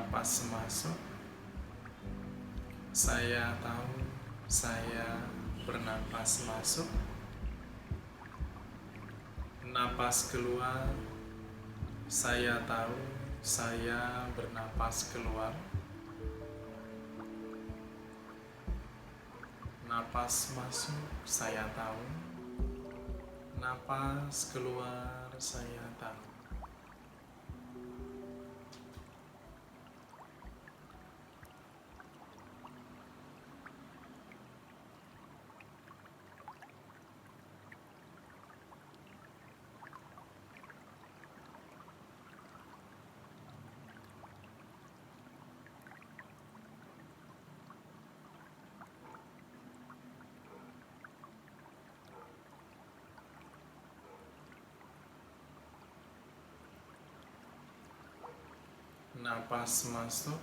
napas masuk, saya tahu saya bernapas masuk. Napas keluar, saya tahu saya bernapas keluar. Napas masuk, saya tahu. Napas keluar, saya tahu. Napas masuk,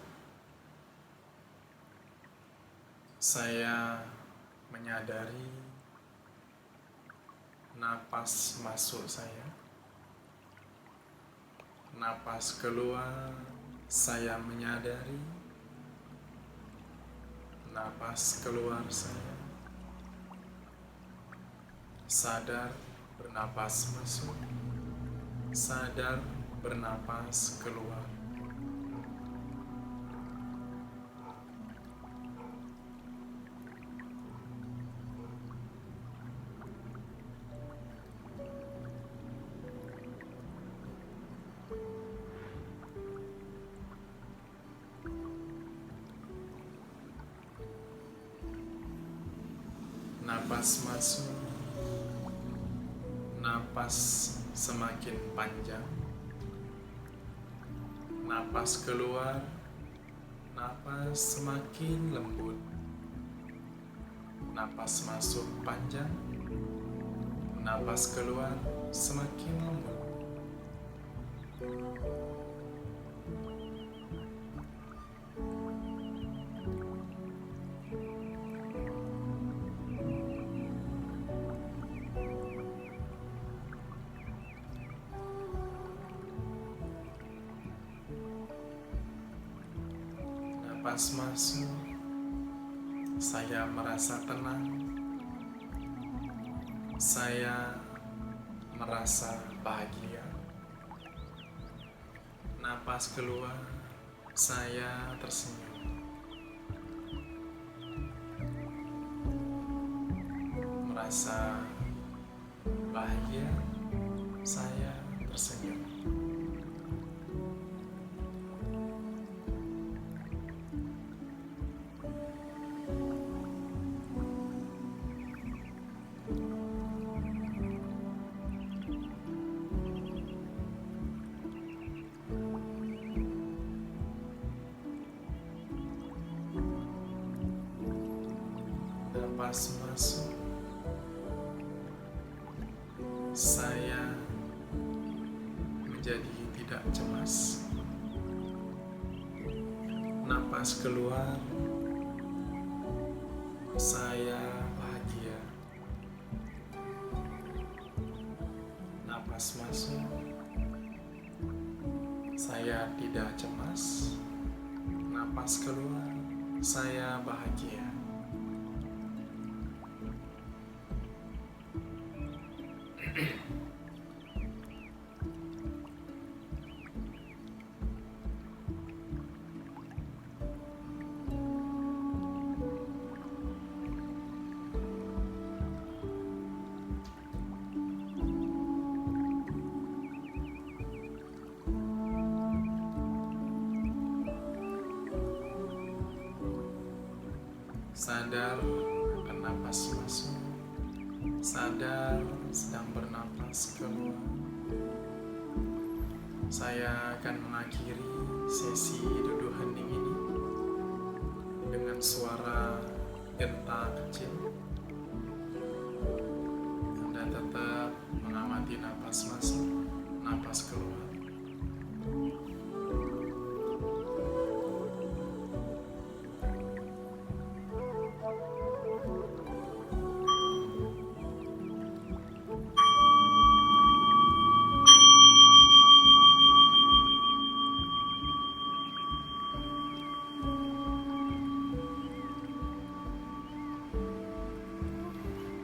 saya menyadari napas masuk saya. Napas keluar, saya menyadari napas keluar saya. Sadar bernapas masuk, sadar bernapas keluar. Napas masuk, napas semakin panjang. Napas keluar, napas semakin lembut. Napas masuk panjang, napas keluar semakin lembut. Napas masuk, saya merasa tenang, saya merasa bahagia. Napas keluar, saya tersenyum, merasa bahagia, saya tersenyum. Napas masuk, saya menjadi tidak cemas. Napas keluar, saya bahagia. Napas masuk, saya tidak cemas. Napas keluar, saya bahagia. Sadar akan napas masuk, sadar sedang bernapas keluar. Saya akan mengakhiri sesi duduk hening ini dengan suara genta kecil. Anda tetap mengamati napas masuk, napas keluar.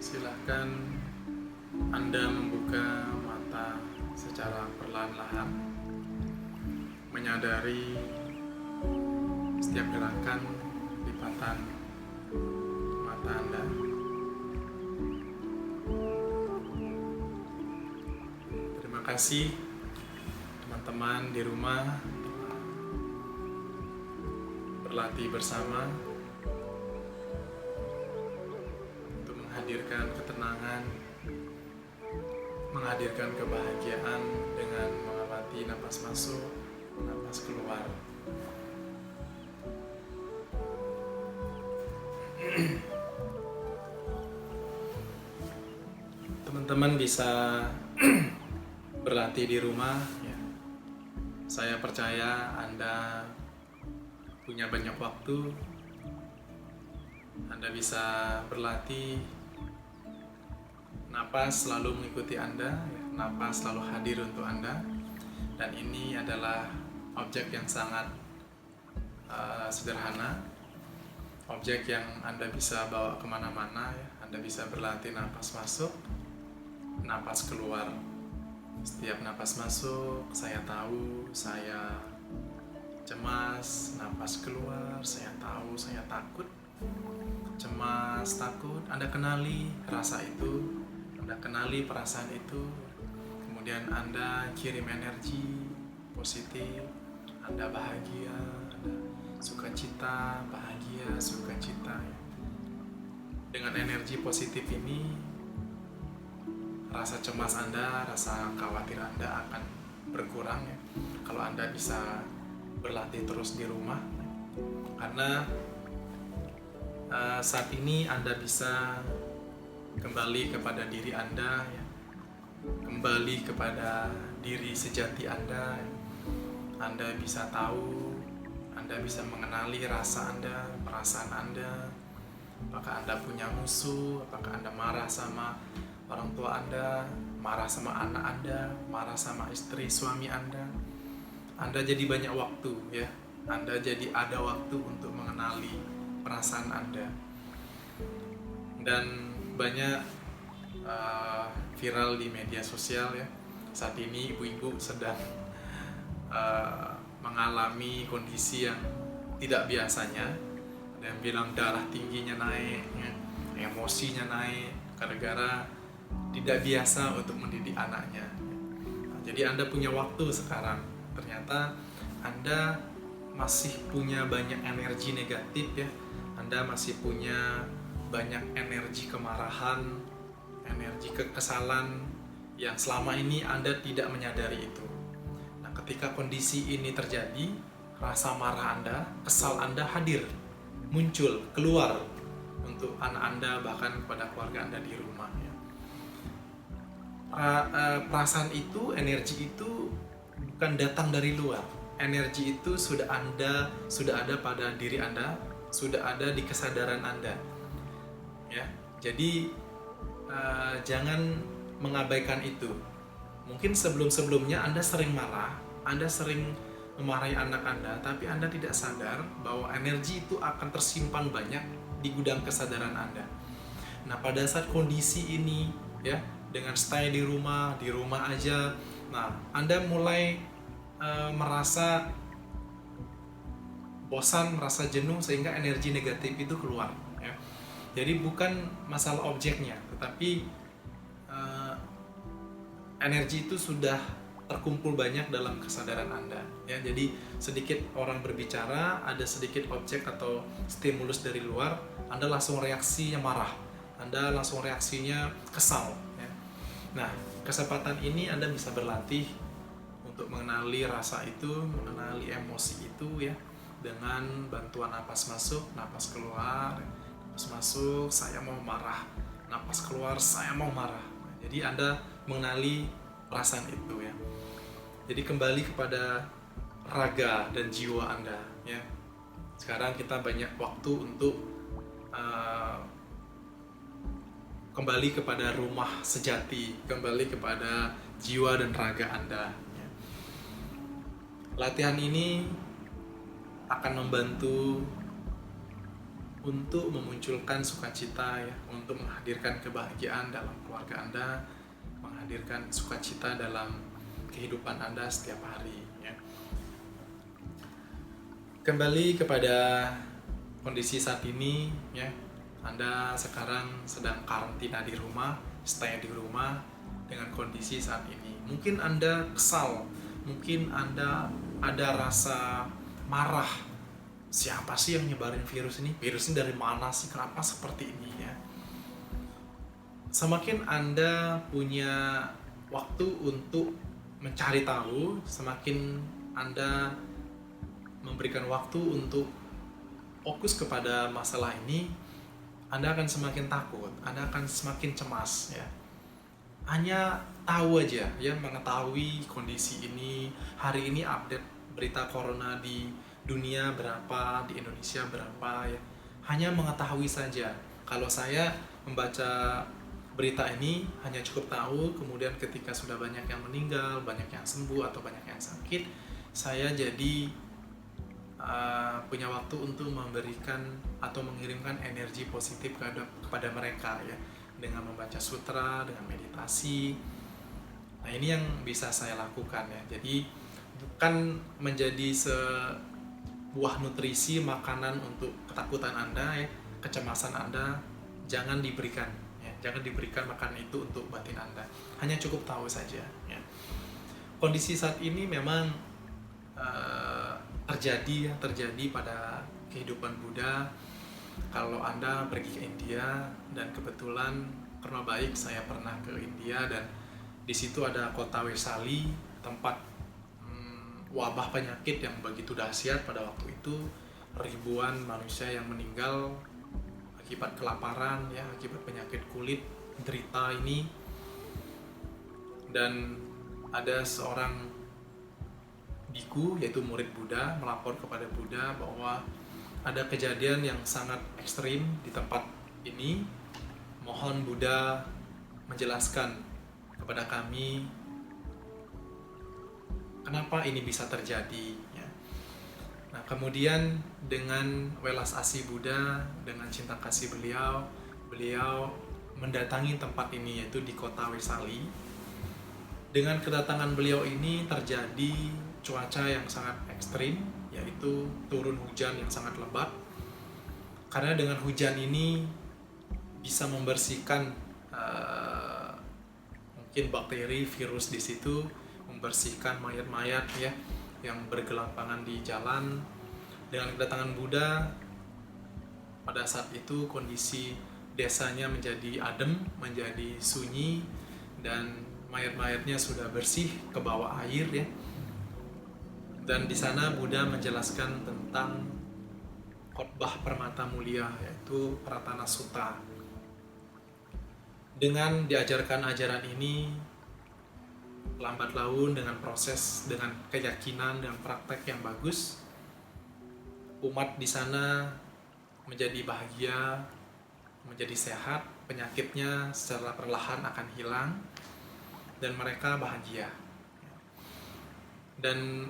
Silahkan Anda membuka mata secara perlahan-lahan, menyadari setiap gerakan lipatan mata Anda. Terima kasih teman-teman di rumah berlatih bersama untuk menghadirkan ketenangan, menghadirkan kebahagiaan dengan mengamati napas masuk, napas keluar. Teman-teman bisa berlatih di rumah ya. Saya percaya Anda punya banyak waktu, Anda bisa berlatih. Napas selalu mengikuti Anda, ya. Napas selalu hadir untuk Anda. Dan ini adalah objek yang sangat sederhana, objek yang Anda bisa bawa kemana-mana ya. Anda bisa berlatih napas masuk, napas keluar. Setiap napas masuk, saya tahu saya cemas. Napas keluar, saya tahu saya takut. Cemas, takut, Anda kenali rasa itu, Anda kenali perasaan itu. Kemudian Anda kirim energi positif. Anda bahagia, Anda sukacita, bahagia, sukacita. Dengan energi positif ini, rasa cemas Anda, rasa khawatir Anda akan berkurang ya. Kalau Anda bisa berlatih terus di rumah, karena saat ini Anda bisa kembali kepada diri Anda ya. Kembali kepada diri sejati Anda. Anda bisa tahu, Anda bisa mengenali rasa Anda, perasaan Anda. Apakah Anda punya musuh? Apakah Anda marah sama orang tua Anda, marah sama anak Anda, marah sama istri, suami Anda? Anda jadi banyak waktu ya. Anda jadi ada waktu untuk mengenali perasaan Anda. Dan banyak viral di media sosial ya. Saat ini ibu-ibu sedang mengalami kondisi yang tidak biasanya. Ada yang bilang darah tingginya naik ya, emosinya naik gara-gara tidak biasa untuk mendidik anaknya. Nah, jadi Anda punya waktu sekarang. Ternyata Anda masih punya banyak energi negatif ya. Anda masih punya banyak energi kemarahan, energi kekesalan yang selama ini Anda tidak menyadari itu. Nah, ketika kondisi ini terjadi, rasa marah Anda, kesal Anda hadir, muncul, keluar untuk anak Anda, bahkan kepada keluarga Anda di rumah ya. Perasaan itu, energi itu bukan datang dari luar. Energi itu sudah ada pada diri Anda, sudah ada di kesadaran Anda. Ya, jadi jangan mengabaikan itu. Mungkin sebelum-sebelumnya Anda sering marah, Anda sering memarahi anak Anda, tapi Anda tidak sadar bahwa energi itu akan tersimpan banyak di gudang kesadaran Anda. Nah, pada saat kondisi ini ya, dengan stay di rumah aja, nah Anda mulai merasa bosan, merasa jenuh, sehingga energi negatif itu keluar ya. Jadi bukan masalah objeknya, tetapi energi itu sudah terkumpul banyak dalam kesadaran Anda ya. Jadi sedikit orang berbicara, ada sedikit objek atau stimulus dari luar, Anda langsung reaksinya marah, Anda langsung reaksinya kesal ya. Nah, kesempatan ini Anda bisa berlatih untuk mengenali rasa itu, mengenali emosi itu ya, dengan bantuan napas masuk, napas keluar. Napas masuk, saya mau marah. Napas keluar, saya mau marah. Jadi Anda mengenali perasaan itu ya. Jadi kembali kepada raga dan jiwa Anda ya. Sekarang kita banyak waktu untuk kembali kepada rumah sejati, kembali kepada jiwa dan raga Anda ya. Latihan ini akan membantu untuk memunculkan sukacita ya, untuk menghadirkan kebahagiaan dalam keluarga Anda, menghadirkan sukacita dalam kehidupan Anda setiap hari ya. Kembali kepada kondisi saat ini ya, Anda sekarang sedang karantina di rumah, stay di rumah dengan kondisi saat ini. Mungkin Anda kesal, mungkin Anda ada rasa marah. Siapa sih yang nyebarin virus ini? Virus ini dari mana sih? Kenapa seperti ini ya? Semakin Anda punya waktu untuk mencari tahu, semakin Anda memberikan waktu untuk fokus kepada masalah ini, Anda akan semakin takut, Anda akan semakin cemas ya. Hanya tahu aja ya, mengetahui kondisi ini, hari ini update berita corona di dunia berapa, di Indonesia berapa ya. Hanya mengetahui saja. Kalau saya membaca berita ini hanya cukup tahu, kemudian ketika sudah banyak yang meninggal, banyak yang sembuh atau banyak yang sakit, saya jadi punya waktu untuk memberikan atau mengirimkan energi positif kepada mereka ya, dengan membaca sutra, dengan meditasi. Nah, ini yang bisa saya lakukan ya. Jadi bukan menjadi sebuah nutrisi makanan untuk ketakutan Anda ya, kecemasan Anda, jangan diberikan ya, jangan diberikan makanan itu untuk batin Anda. Hanya cukup tahu saja ya. Kondisi saat ini memang terjadi pada kehidupan Buddha. Kalau Anda pergi ke India, dan kebetulan karena baik saya pernah ke India, dan di situ ada kota Vesali, tempat wabah penyakit yang begitu dahsyat pada waktu itu, ribuan manusia yang meninggal akibat kelaparan ya, akibat penyakit kulit derita ini. Dan ada seorang biku, yaitu murid Buddha, melapor kepada Buddha bahwa ada kejadian yang sangat ekstrim di tempat ini. Mohon Buddha menjelaskan kepada kami kenapa ini bisa terjadi ya. Nah, kemudian dengan welas asih Buddha, dengan cinta kasih beliau mendatangi tempat ini, yaitu di kota Vesali. Dengan kedatangan beliau ini terjadi cuaca yang sangat ekstrim, yaitu turun hujan yang sangat lebat. Karena dengan hujan ini bisa membersihkan mungkin bakteri, virus di situ, membersihkan mayat-mayat ya yang bergelampangan di jalan. Dengan kedatangan Buddha, pada saat itu kondisi desanya menjadi adem, menjadi sunyi, dan mayat-mayatnya sudah bersih ke bawah air ya. Dan di sana Buddha menjelaskan tentang khotbah permata mulia, yaitu Pratana Sutta. Dengan diajarkan ajaran ini, lambat laun dengan proses, dengan keyakinan, dengan praktek yang bagus, umat di sana menjadi bahagia, menjadi sehat, penyakitnya secara perlahan akan hilang, dan mereka bahagia. Dan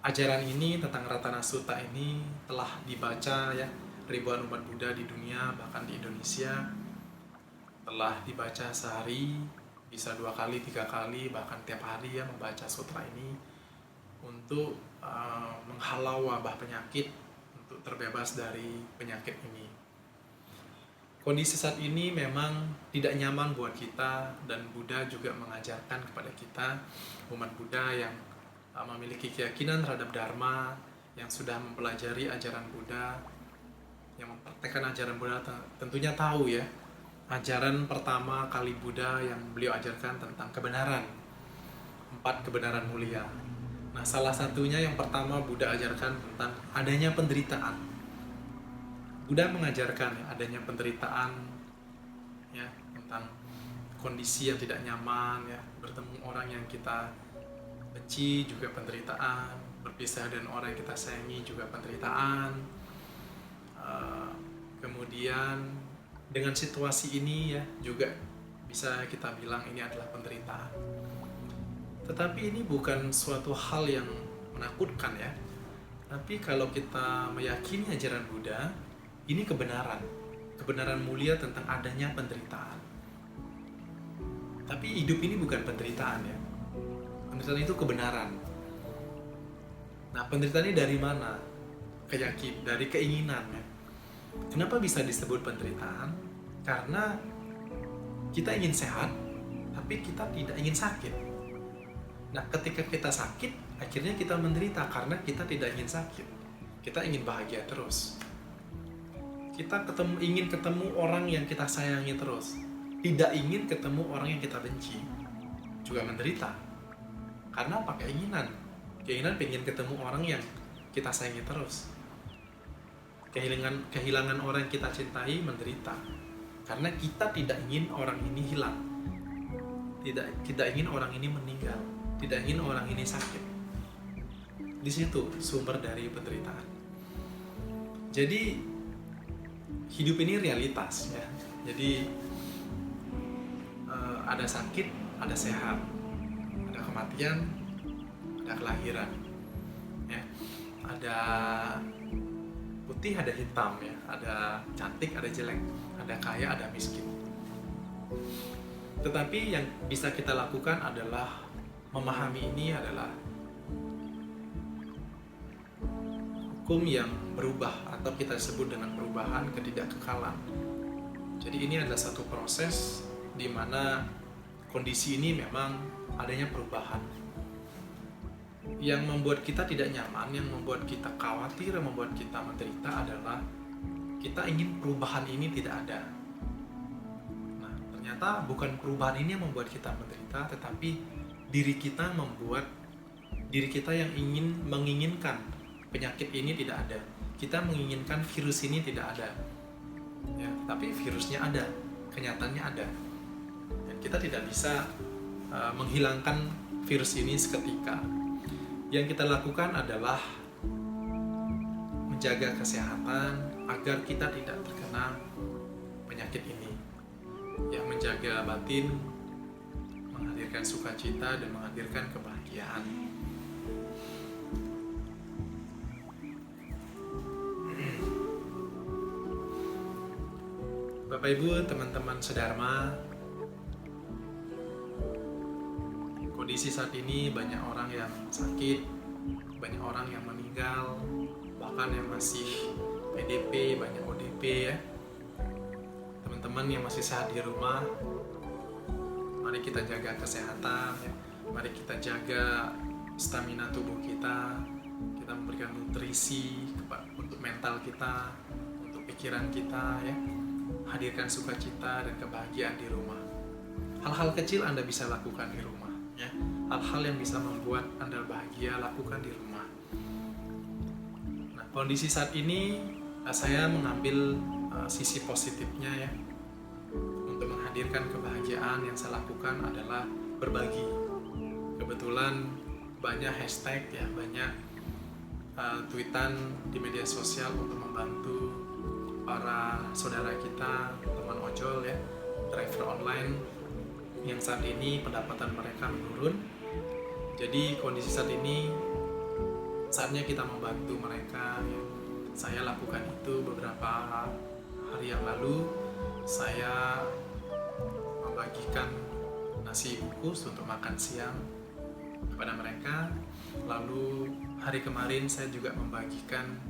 ajaran ini tentang Ratana Sutta ini telah dibaca ya ribuan umat Buddha di dunia, bahkan di Indonesia telah dibaca sehari, bisa 2 kali, 3 kali, bahkan tiap hari ya membaca sutra ini untuk menghalau wabah penyakit, untuk terbebas dari penyakit ini. Kondisi saat ini memang tidak nyaman buat kita, dan Buddha juga mengajarkan kepada kita, umat Buddha yang memiliki keyakinan terhadap Dharma, yang sudah mempelajari ajaran Buddha, yang mempraktekkan ajaran Buddha, tentunya tahu ya, ajaran pertama kali Buddha yang beliau ajarkan tentang kebenaran, 4 kebenaran mulia. Nah, salah satunya yang pertama Buddha ajarkan tentang adanya penderitaan. Buddha mengajarkan ya, adanya penderitaan ya, tentang kondisi yang tidak nyaman ya, bertemu orang yang kita benci juga penderitaan, berpisah dengan orang yang kita sayangi juga penderitaan. Kemudian dengan situasi ini ya juga bisa kita bilang ini adalah penderitaan. Tetapi ini bukan suatu hal yang menakutkan ya. Tapi kalau kita meyakini ajaran Buddha, Ini kebenaran mulia tentang adanya penderitaan. Tapi hidup ini bukan penderitaan ya. Penderitaan itu kebenaran. Nah, penderitaan ini dari mana? Dari keinginan ya. Kenapa bisa disebut penderitaan? Karena kita ingin sehat, tapi kita tidak ingin sakit. Nah, ketika kita sakit, akhirnya kita menderita karena kita tidak ingin sakit. Kita ingin bahagia terus. Kita ingin ketemu orang yang kita sayangi terus. Tidak ingin ketemu orang yang kita benci. Juga menderita. Karena apa? Keinginan pengen ketemu orang yang kita sayangi terus. Kehilangan orang yang kita cintai, menderita. Karena kita tidak ingin orang ini hilang. Tidak ingin orang ini meninggal. Tidak ingin orang ini sakit. Di situ sumber dari penderitaan. Jadi hidup ini realitas ya. Jadi ada sakit, ada sehat, ada kematian, ada kelahiran, ya. Ada putih, ada hitam ya. Ada cantik, ada jelek, ada kaya, ada miskin. Tetapi yang bisa kita lakukan adalah memahami ini adalah hukum yang berubah atau kita sebut dengan perubahan ketidakkekalan. Jadi ini adalah satu proses di mana kondisi ini memang adanya perubahan. Yang membuat kita tidak nyaman, yang membuat kita khawatir, yang membuat kita menderita adalah kita ingin perubahan ini tidak ada. Nah, ternyata bukan perubahan ini yang membuat kita menderita, tetapi diri kita yang menginginkan penyakit ini tidak ada. Kita menginginkan virus ini tidak ada. Ya, tapi virusnya ada, kenyataannya ada. Dan kita tidak bisa menghilangkan virus ini seketika. Yang kita lakukan adalah menjaga kesehatan agar kita tidak terkena penyakit ini. Ya, menjaga batin, menghadirkan sukacita dan menghadirkan kebahagiaan. Bapak Ibu, teman-teman sedharma, kondisi saat ini banyak orang yang sakit, banyak orang yang meninggal, bahkan yang masih PDP, banyak ODP ya. Teman-teman yang masih sehat di rumah, mari kita jaga kesehatan ya. Mari kita jaga stamina tubuh kita. Kita memberikan nutrisi untuk mental kita, untuk pikiran kita ya. Hadirkan sukacita dan kebahagiaan di rumah. Hal-hal kecil Anda bisa lakukan di rumah ya. Hal-hal yang bisa membuat Anda bahagia, lakukan di rumah. Nah, kondisi saat ini saya mengambil sisi positifnya ya. Untuk menghadirkan kebahagiaan yang saya lakukan adalah berbagi. Kebetulan banyak hashtag ya, banyak tweetan di media sosial untuk membantu para saudara kita, teman ojol ya, driver online yang saat ini pendapatan mereka menurun. Jadi kondisi saat ini saatnya kita membantu mereka ya. Saya lakukan itu beberapa hari yang lalu. Saya membagikan nasi bungkus untuk makan siang kepada mereka. Lalu hari kemarin saya juga membagikan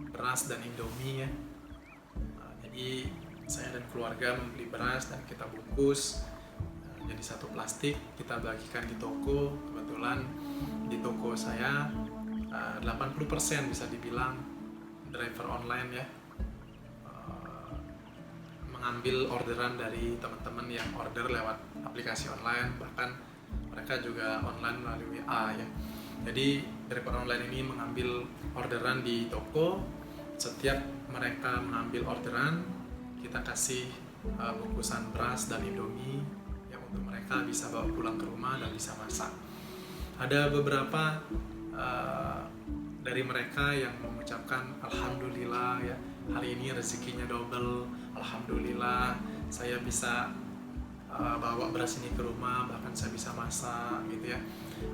beras dan Indomie ya. Jadi saya dan keluarga membeli beras dan kita bungkus jadi satu plastik, kita bagikan di toko. Kebetulan di toko saya 80% bisa dibilang driver online ya, mengambil orderan dari teman-teman yang order lewat aplikasi online, bahkan mereka juga online melalui WA ya. Jadi driver online ini mengambil orderan di toko. Setiap mereka mengambil orderan, kita kasih bungkusan beras dan Indomie yang untuk mereka bisa bawa pulang ke rumah dan bisa masak. Ada beberapa dari mereka yang mengucapkan alhamdulillah ya, hari ini rezekinya double, alhamdulillah saya bisa bawa beras ini ke rumah, bahkan saya bisa masak gitu ya.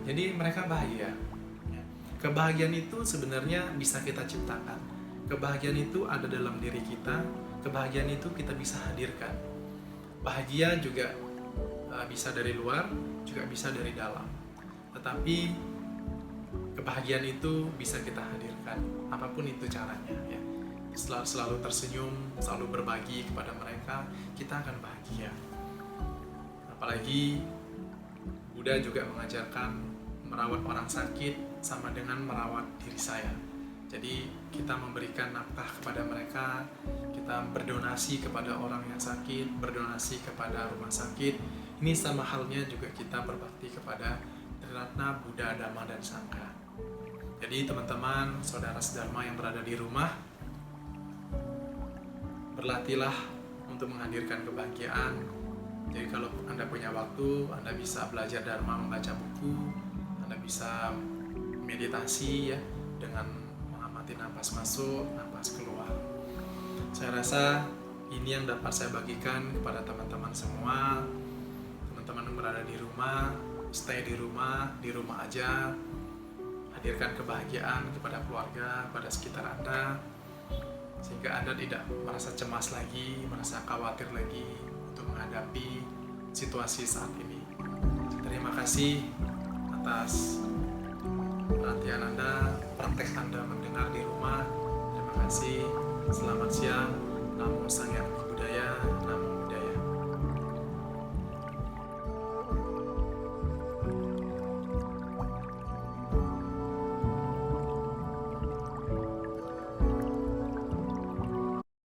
Jadi mereka bahagia. Kebahagiaan itu sebenarnya bisa kita ciptakan. Kebahagiaan itu ada dalam diri kita, kebahagiaan itu kita bisa hadirkan. Bahagia juga bisa dari luar, juga bisa dari dalam. Tetapi kebahagiaan itu bisa kita hadirkan, apapun itu caranya ya. Selalu tersenyum, selalu berbagi kepada mereka, kita akan bahagia. Apalagi Buddha juga mengajarkan merawat orang sakit sama dengan merawat diri saya. Jadi kita memberikan nafkah kepada mereka, kita berdonasi kepada orang yang sakit, berdonasi kepada rumah sakit. Ini sama halnya juga kita berbakti kepada Tritratna Buddha, Dhamma, dan Sangha. Jadi teman-teman, saudara sedharma yang berada di rumah, berlatihlah untuk menghadirkan kebahagiaan. Jadi kalau Anda punya waktu, Anda bisa belajar Dharma, membaca buku, Anda bisa meditasi ya, dengan mengamati napas masuk, napas keluar. Saya rasa ini yang dapat saya bagikan kepada teman-teman semua. Teman-teman yang berada di rumah, stay di rumah aja. Hadirkan kebahagiaan kepada keluarga, pada sekitar Anda, sehingga Anda tidak merasa cemas lagi, merasa khawatir lagi untuk menghadapi situasi saat ini. Terima kasih atas perhatian Anda, praktek Anda mendengar di rumah. Terima kasih. Selamat siang. Namo Sang Hyang Buddhaya. Namo